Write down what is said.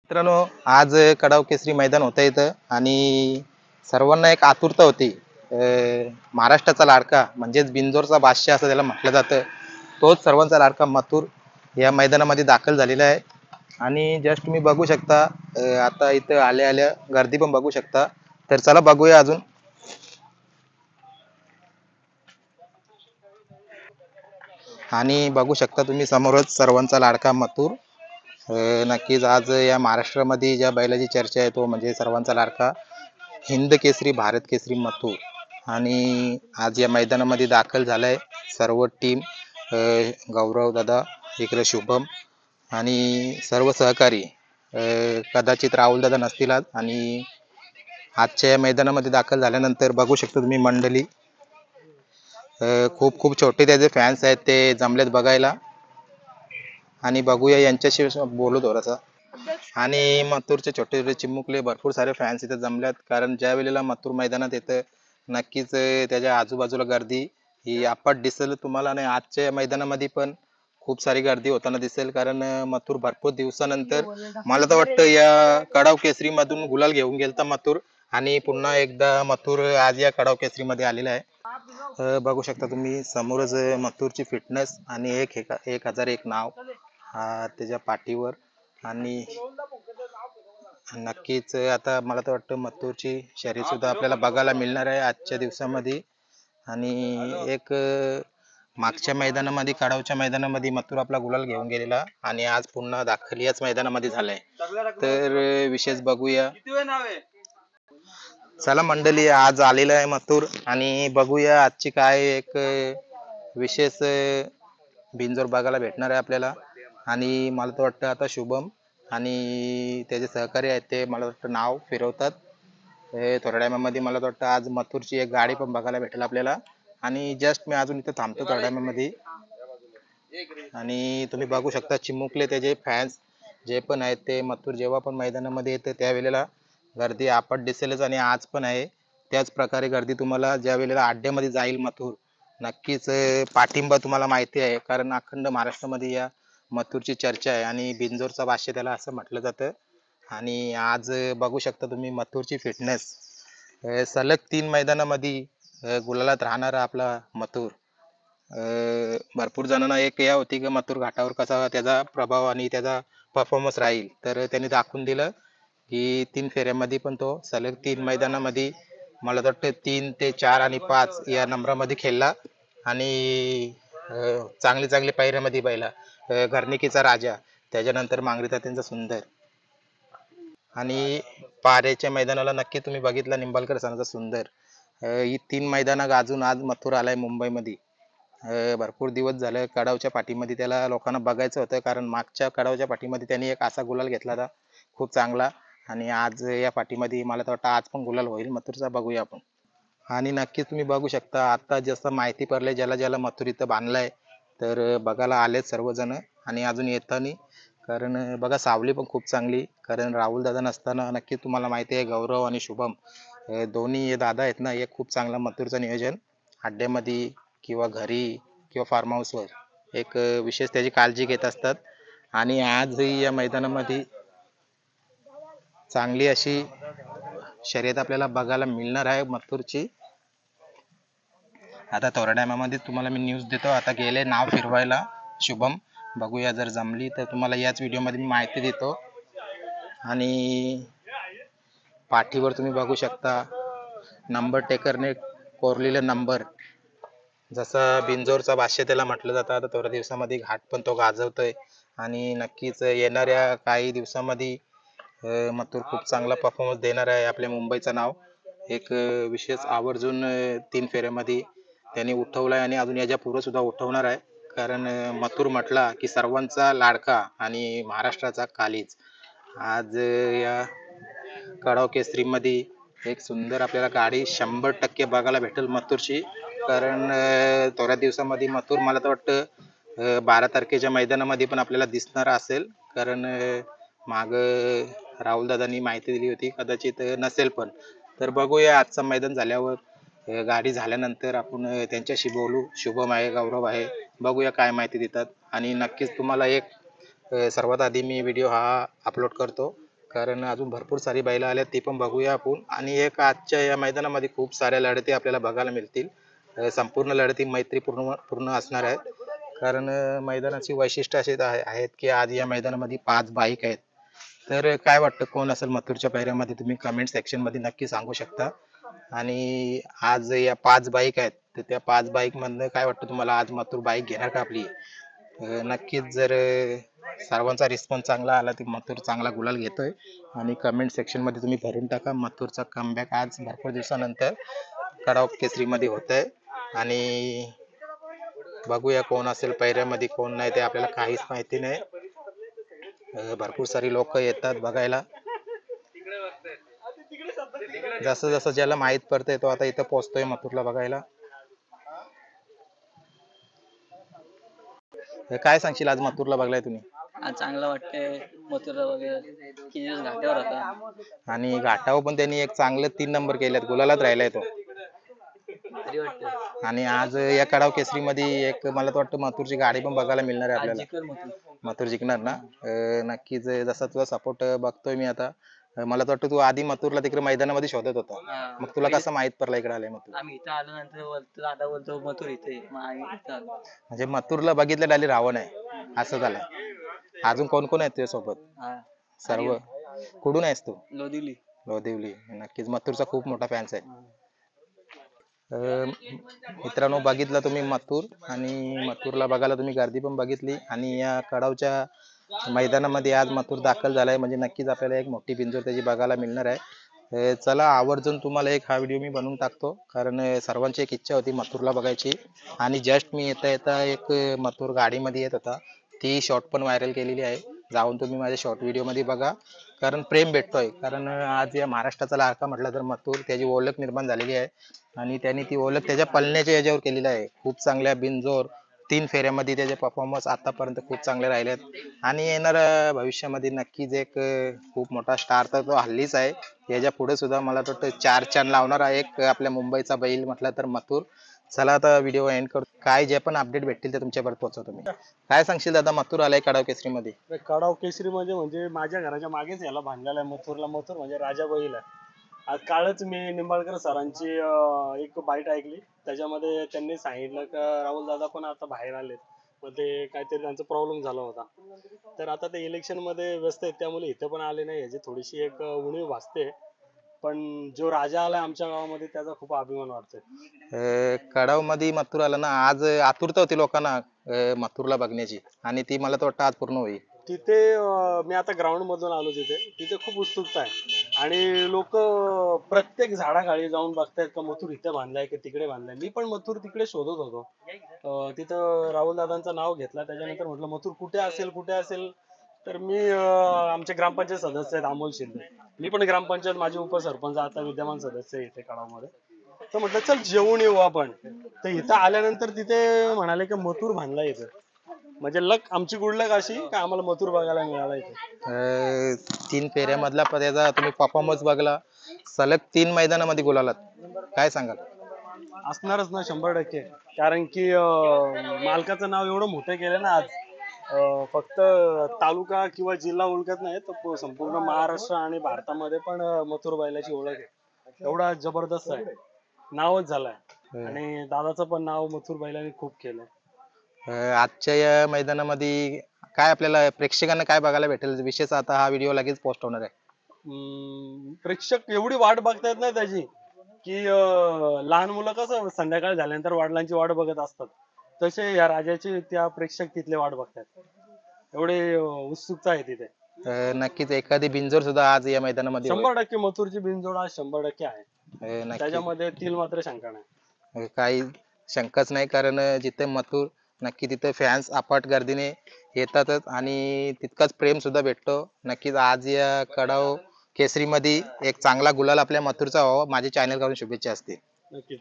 मित्रांनो, आज कडाव केसरी मैदान होतं इथं आणि सर्वांना एक आतुरता होती. महाराष्ट्राचा लाडका म्हणजेच बिंजोरचा बादशाह असं त्याला म्हटलं जातं. तोच सर्वांचा लाडका मथुर या मैदानामध्ये दाखल झालेला आहे आणि जस्ट तुम्ही बघू शकता. आता इथं आल्या आल्या गर्दी पण बघू शकता. तर चला बघूया अजून. आणि बघू शकता तुम्ही समोरच सर्वांचा लाडका मथुर. नक्कीच आज या महाराष्ट्रामध्ये ज्या बैलाची चर्चा आहे तो म्हणजे सर्वांचा लाडका हिंद केसरी भारत केसरी मथुर. आणि आज या मैदानामध्ये दाखल झालाय सर्व टीम. गौरव दादा, इकडे शुभम आणि सर्व सहकारी. कदाचित राहुल दादा नसतील आज. आणि आजच्या या मैदानामध्ये दाखल झाल्यानंतर बघू शकता तुम्ही मंडळी. खूप खूप छोटे त्याचे फॅन्स आहेत, ते जमलेत बघायला. आणि बघूया यांच्याशी बोलू थोडासा. आणि मथुरचे छोटे छोटे चिमुकले भरपूर सारे फॅन्स इथे जमल्यात, कारण ज्या वेळेला मथुर मैदानात येतं नक्कीच त्याच्या आजूबाजूला गर्दी ही आपट दिसेल तुम्हाला. आणि आजच्या मैदानामध्ये पण खूप सारी गर्दी होताना दिसेल, कारण मथुर भरपूर दिवसानंतर मला तर वाटतं या कडाव केसरी मधून गुलाल घेऊन गेलता मथुर. आणि पुन्हा एकदा मथुर आज या कडाव केसरी मध्ये आलेला आहे. बघू शकता तुम्ही समोरच मथुरची फिटनेस आणि 1001 नाव हा त्याच्या पाठीवर. आणि नक्कीच आता मला तर वाटतं मथुरची शर्यत सुद्धा आपल्याला बघायला मिळणार आहे आजच्या दिवसामध्ये. आणि एक मागच्या मैदानामध्ये कडावच्या मैदानामध्ये मथुर आपला गुलाल घेऊन गेलेला आणि आज पुन्हा दाखल याच मैदानामध्ये झालाय. तर विशेष बघूया. चला मंडळी, आज आलेला आहे मथुर आणि बघूया आजची काय एक विशेष बिनजोर बघायला भेटणार आहे आपल्याला. आणि मला तर वाटतं आता शुभम आणि त्याचे सहकारी आहेत ते मला वाटतं नाव फिरवतात. थोड्या टायमामध्ये मला तर वाटतं आज मथुरची एक गाडी पण बघायला भेटेल आपल्याला. आणि जस्ट मी अजून इथं थांबतो थोड्या टायमामध्ये. आणि तुम्ही बघू शकता चिमुकले त्याचे फॅन्स जे पण आहेत ते मथुर जेव्हा पण मैदानामध्ये येतं त्यावेळेला गर्दी आपट दिसेलच. आणि आज पण आहे त्याच प्रकारे गर्दी तुम्हाला ज्या वेळेला अड्ड्यामध्ये जाईल मथुर. नक्कीच पाठिंबा तुम्हाला माहिती आहे, कारण अखंड महाराष्ट्रामध्ये या मथुरची चर्चा आहे आणि बिंजोरचा बादशाह त्याला असं म्हटलं जातं. आणि आज बघू शकता तुम्ही मथुरची फिटनेस. सलग 3 मैदानामध्ये गुलालात राहणारा आपला मथुर. भरपूर जणांना एक या होती की मथुर घाटावर कसा त्याचा प्रभाव आणि त्याचा परफॉर्मन्स राहील, तर त्यांनी दाखवून दिलं की 3 फेऱ्यामध्ये पण तो सलग 3 मैदानामध्ये मला तर वाटतं 3 ते 4 आणि 5 या नंबरामध्ये खेळला. आणि चांगली चांगली पायऱ्यामध्ये बैला. घरणिकीचा राजा, त्याच्यानंतर मांगरीचा त्यांचा सुंदर. आणि पारेच्या मैदानाला नक्की तुम्ही बघितला निंबाळकर सणाचा सुंदर. ही 3 मैदानं गाजून आज मथुर आलाय मुंबईमध्ये. भरपूर दिवस झालं कडावच्या पाठीमध्ये त्याला लोकांना बघायचं होतं, कारण मागच्या कडावच्या पाठीमध्ये त्यांनी एक असा गुलाल घेतला होता खूप चांगला. आणि आज या पाठीमध्ये मला तर वाटतं आज पण गुलाल होईल मथुरचा. बघूया आपण. आणि नक्कीच तुम्ही बघू शकता आता जसं माहिती पडलंय ज्याला ज्याला मथुर इथं बांधलाय, तर बघायला आलेत सर्वजण. आणि अजून येतानी, कारण बघा सावली पण खूप चांगली, कारण राहुल दादा नसताना नक्की तुम्हाला माहिती आहे गौरव आणि शुभम दोन्ही हे दादा आहेत ना, एक खूप चांगला मथुरचं नियोजन अड्ड्यामध्ये किंवा घरी किंवा फार्म हाऊसवर एक विशेष त्याची काळजी घेत असतात. आणि आजही या मैदानामध्ये चांगली अशी शर्यत आपल्याला बघायला मिळणार आहे मथुरची. आता थोड्या टायमामध्ये तुम्हाला मी न्यूज देतो. आता गेले नाव फिरवायला शुभम. बघूया जर जमली तर तुम्हाला याच व्हिडिओमध्ये मी माहिती देतो. आणि पाठीवर तुम्ही बघू शकता नंबर टेकरने कोरलेला नंबर, जसा बिंजोरचा बादशाह त्याला म्हटलं जातं. आता थोड्या दिवसामध्ये घाट पण तो गाजवतोय. आणि नक्कीच येणाऱ्या काही दिवसामध्ये मथुर खूप चांगला परफॉर्मन्स देणार आहे. आपल्या मुंबईचं नाव एक विशेष आवर्जून 3 फेऱ्यामध्ये त्यांनी उठवलाय आणि अजून याच्या पुढे सुद्धा उठवणार आहे. कारण मथुर म्हटला की सर्वांचा लाडका आणि महाराष्ट्राचा कालीज. आज या कडाव केसरीमध्ये एक सुंदर आपल्याला गाडी 100% बघायला भेटेल मथुरची. कारण थोड्या दिवसामध्ये मथुर मला तर वाटतं 12 तारखेच्या मैदानामध्ये पण आपल्याला दिसणार असेल. कारण माग राहुल दादांनी माहिती दिली होती, कदाचित नसेल पण. तर बघूया आजचं मैदान झाल्यावर, गाडी झाल्यानंतर आपण त्यांच्याशी बोलू. शुभम आहे, गौरव आहे, बघूया काय माहिती देतात. आणि नक्कीच तुम्हाला एक सर्वात आधी मी व्हिडिओ हा अपलोड करतो. कारण अजून भरपूर सारी बैलं आल्यात ती पण बघूया आपण. आणि एक आजच्या या मैदानामध्ये खूप साऱ्या लढती आपल्याला बघायला मिळतील. संपूर्ण लढती मैत्रीपूर्ण पूर्ण असणार आहेत. कारण मैदानाची वैशिष्ट्य असे आहेत की आज या मैदानामध्ये 5 बाईक आहेत. तर काय वाटतं कोण असेल मथुरच्या पायऱ्यामध्ये, तुम्ही कमेंट सेक्शन मध्ये नक्की सांगू शकता. आणि आज या 5 बाईक आहेत, तर त्या 5 बाईक मधनं काय वाटतं तुम्हाला, आज मथुर बाईक घेणार का आपली? नक्कीच जर सर्वांचा रिस्पॉन्स चांगला आला तर मथुर चांगला गुलाल घेतोय. आणि कमेंट सेक्शन मध्ये तुम्ही भरून टाका, मथुरचा कमबॅक आज भरपूर दिवसानंतर कडाव केसरी मध्ये होत आहे. आणि बघूया कोण असेल पैऱ्यामध्ये कोण नाही ते आपल्याला काहीच माहिती नाही. भरपूर सारी लोक येतात बघायला. जसं जसं ज्याला माहित पडतंय तो आता इथं पोहोचतोय मथुरला बघायला. काय सांगशील, आज मथुरला बघलाय तुम्ही? आज चांगलं वाटतंय मथुरा वगैरे, किती दिवस घाट्यावर होता आणि घाटावर पण त्यांनी एक चांगले 3 नंबर केलेत, गुलालात राहिलाय तो. तरी वाटतं आणि आज या कडाव केसरी मध्ये एक मला तर वाटतं मथुरची गाडी पण बघायला मिळणार आहे आज आपल्याला. जिंकल मथुर. मथुर जिंकणार ना? नक्कीच. जसा तुझा सपोर्ट बघतोय मी आता, मला तर वाटतं तू आधी मथुरला तिकडे मैदानामध्ये शोधत होता, हा. मग तुला कसं माहित पडला इकडे आलाय मथुर? आम्ही इथं आलो नंतर बोलतो दादा बोलतो मथुर इथे, मग आम्ही इथं आलो. म्हणजे मथुरला बघितलं डाली रावण आहे असं झालं. अजून कोण कोण आहेत तुझ्या सोबत? हा. सर्व. कुठून आहेस तू? लोदिवली. लोदिवली. नक्कीच मथुरचा खूप मोठा फॅन्स आहे. मित्रांनो, बघितलं तुम्ही मथुर, आणि मथुरला बघायला तुम्ही गर्दी पण बघितली. आणि या कडावच्या मैदानामध्ये आज मथुर दाखल झालाय, म्हणजे नक्कीच आपल्याला एक मोठी बिंजोर त्याची बघायला मिळणार आहे. चला, आवर्जून तुम्हाला एक हा व्हिडिओ मी बनवून टाकतो, कारण सर्वांची एक इच्छा होती मथुरला बघायची. आणि जस्ट मी येता येता एक मथुर गाडीमध्ये येत होता, ती शॉर्ट पण व्हायरल केलेली आहे. जाऊन तुम्ही माझ्या शॉर्ट व्हिडिओ मध्ये बघा, कारण प्रेम भेटतोय. कारण आज या महाराष्ट्राचा लाडका म्हटलं तर मथुर, त्याची ओळख निर्माण झालेली आहे. आणि त्यांनी ती ओळख त्याच्या पळण्याच्या याच्यावर केलेली आहे. खूप चांगल्या बिनजोर 3 फेऱ्यामध्ये त्याचे परफॉर्मन्स आतापर्यंत खूप चांगले राहिलेत. आणि येणाऱ्या भविष्यामध्ये नक्कीच एक खूप मोठा स्टार तर तो हल्लीच आहे, याच्या पुढे सुद्धा मला वाटतं 4 चांद लावणारा एक आपल्या मुंबईचा बैल म्हटलं तर मथुर. चला, आता व्हिडिओ एंड करतो. काय जे पण अपडेट भेटतील ते तुमच्यापर्यंत पोहोचवतो मी. काय सांगशील दादा, मथुर आलाय कडाव केसरी मध्ये? कडाव केसरी म्हणजे माझ्या घराच्या मागेच याला बांधलेला आहे मथुरला. मथुर म्हणजे राजा बैल आहे. आज कालच मी निंबाळकर सरांची एक बाईट ऐकली, त्याच्यामध्ये त्यांनी सांगितलं का राहुल दादा पण आता बाहेर आलेत, मग ते काहीतरी त्यांचा प्रॉब्लेम झाला होता. तर आता ते इलेक्शन मध्ये व्यस्त आहेत, त्यामुळे इथं पण आले नाही, याची थोडीशी एक उणीव भासते. पण जो राजा आलाय आमच्या गावामध्ये त्याचा खूप अभिमान वाटतोय. कडाव मध्ये मथुर आला ना, आज आतुरता होती लोकांना मथुरला बघण्याची, आणि ती मला तर वाटतं आज पूर्ण होईल. तिथे मी आता ग्राउंड मधून आलो, तिथे खूप उत्सुकता आहे. आणि लोक प्रत्येक झाडाखाली जाऊन बघतायत का मथुर इथे बांधलाय की तिकडे बांधलाय. मी पण मथुर तिकडे शोधत होतो. तिथं राहुल दादांचं नाव घेतलं, त्याच्यानंतर म्हटलं मथुर कुठे असेल. तर मी आमचे ग्रामपंचायत सदस्य आहेत अमोल शिंदे, मी पण ग्रामपंचायत माझे उपसरपंच आता विद्यमान सदस्य इथे कडावमध्ये. तर म्हटलं चल जेवून येऊ आपण. तर इथं आल्यानंतर तिथे म्हणाले की मथुर बांधलाय इथं. म्हणजे लक, आमची गुड लक अशी का आम्हाला मथुर बघायला मिळाला इथे. 3 फेऱ्यामधला त्याचा तुम्ही परफॉर्मन्स बघला, सलग 3 मैदानामध्ये गुलालात. काय सांगाल? असणारच ना 100%. कारण की मालकाचं नाव एवढं मोठं केलं ना आज. फक्त तालुका किंवा जिल्हा ओळखत नाही, तर संपूर्ण महाराष्ट्र आणि भारतामध्ये पण मथुर बैलाची ओळख आहे. एवढा जबरदस्त आहे, नावच झालंय. आणि दादाचं पण नाव मथुर बैलांनी खूप केलंय. आजच्या या मैदानामध्ये काय आपल्याला प्रेक्षकांना काय बघायला भेटेल? विशेष आता हा व्हिडिओ लगेच पोस्ट होणार आहे. प्रेक्षक एवढी वाट बघतायत ना त्याची, की लहान मुलं कसं संध्याकाळ झाल्यानंतर वडिलांची वाट बघत असतात, तसे या राजाची त्या प्रेक्षक तिथले वाट बघतात. एवढे उत्सुकता आहे तिथे. नक्कीच एखादी बिंजोर सुद्धा आज या मैदानामध्ये होईल. 100% मथुरची बिनजोड आज 100% आहे. नक्की. त्याच्यामध्ये तिल मात्र शंका नाही. काही शंकाच नाही, कारण जिथे मथुर नक्की तिथे फॅन्स अफाट गर्दीने येतातच, आणि तितकाच प्रेम सुद्धा भेटतो. नक्कीच आज या कडाव केसरी मध्ये एक चांगला गुलाल आपल्या मथुरचा व्हावा, माझ्या चॅनल कडून शुभेच्छा असतील. नक्कीच.